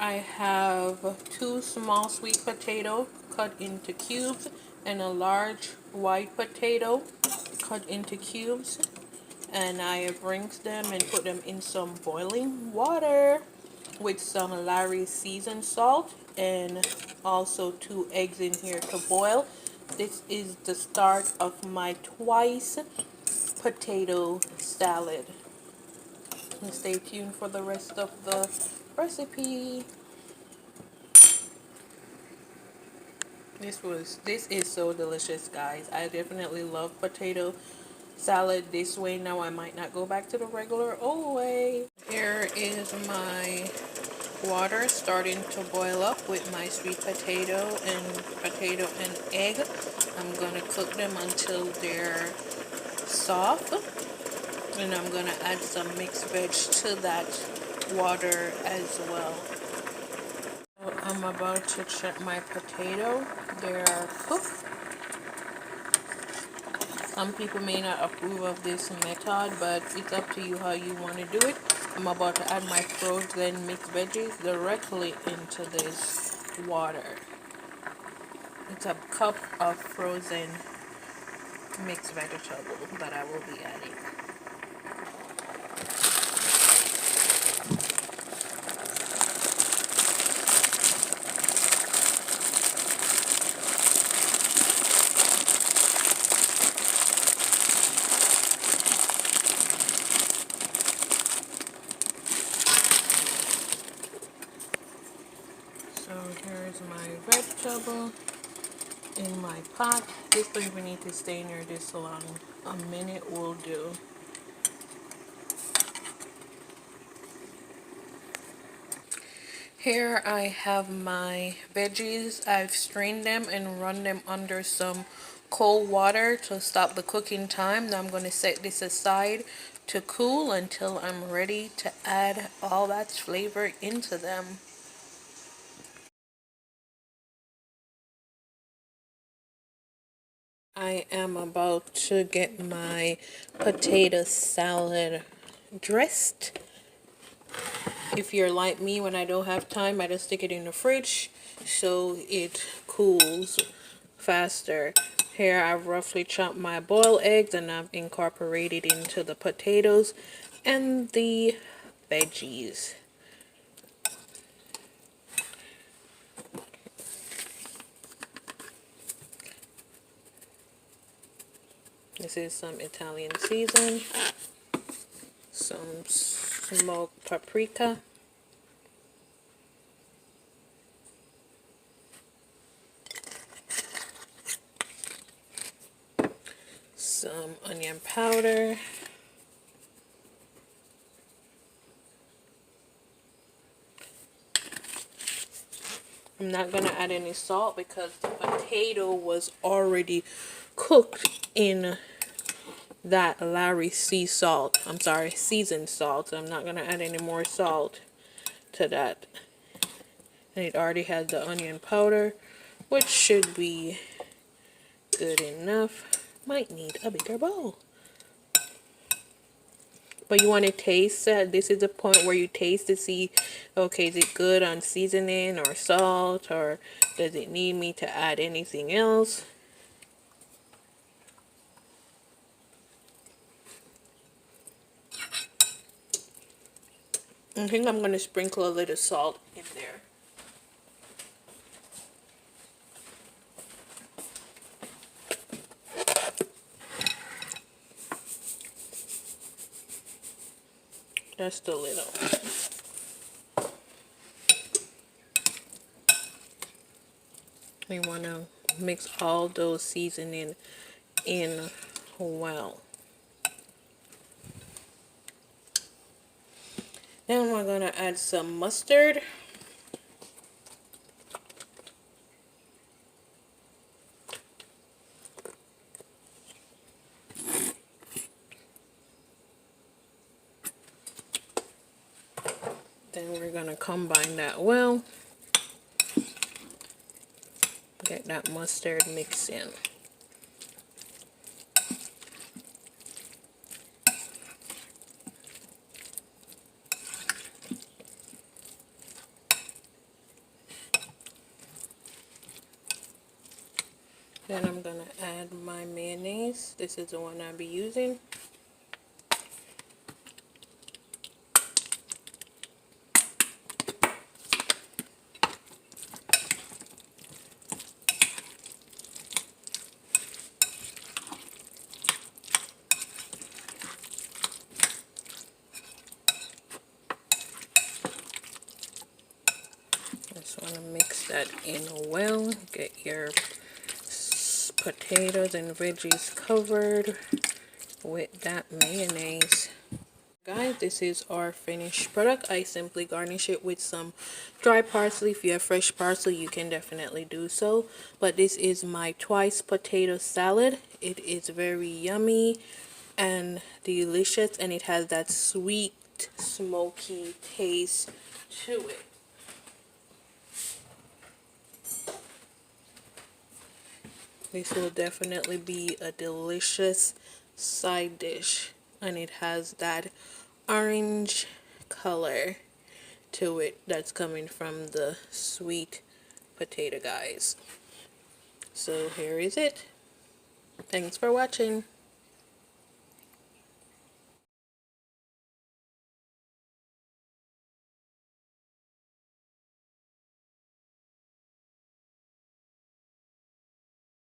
I have 2 small sweet potatoes cut into cubes and a large white potato cut into cubes, and I have rinsed them and put them in some boiling water with some Larry seasoned salt and also 2 eggs in here to boil. This is the start of my twice potato salad. And stay tuned for the rest of the recipe. This is so delicious, guys. I definitely love potato salad this way. Now I might not go back to the regular old way. Here is my water starting to boil up with my sweet potato and egg. I'm gonna cook them until they're soft, and I'm gonna add some mixed veg to that water as well. So I'm about to check my potato. They're cooked. Some people may not approve of this method, but it's up to you how you want to do it. I'm about to add my frozen mixed veggies directly into this water. It's a cup of frozen mixed vegetables that I will be adding. So here's my vegetable in my pot. This don't even need to stay in there this long. A minute will do. Here I have my veggies. I've strained them and run them under some cold water to stop the cooking time. Now I'm going to set this aside to cool until I'm ready to add all that flavor into them. I am about to get my potato salad dressed. If you're like me, when I don't have time, I just stick it in the fridge so it cools faster. Here I've roughly chopped my boiled eggs and I've incorporated into the potatoes and the veggies. This is some Italian season, some smoked paprika, some onion powder, I'm not going to add any salt because the potato was already cooked in that Larry seasoned salt. I'm not going to add any more salt to that. And it already has the onion powder, which should be good enough. Might need a bigger bowl. But you want to taste that. This is the point where you taste to see, okay, is it good on seasoning or salt, or does it need me to add anything else? I think I'm going to sprinkle a little salt in there. Just a little. We want to mix all those seasoning in well. Then we're going to add some mustard. Then we're going to combine that well. Get that mustard mixed in. Then I'm gonna add my mayonnaise. This is the one I'll be using. Just want to mix that in well. Get your potatoes and veggies covered with that mayonnaise. Guys, this is our finished product. I simply garnish it with some dry parsley. If you have fresh parsley, you can definitely do so. But this is my twice potato salad. It is very yummy and delicious, and it has that sweet, smoky taste to it. This will definitely be a delicious side dish, and it has that orange color to it that's coming from the sweet potato, guys. So here is it. Thanks for watching.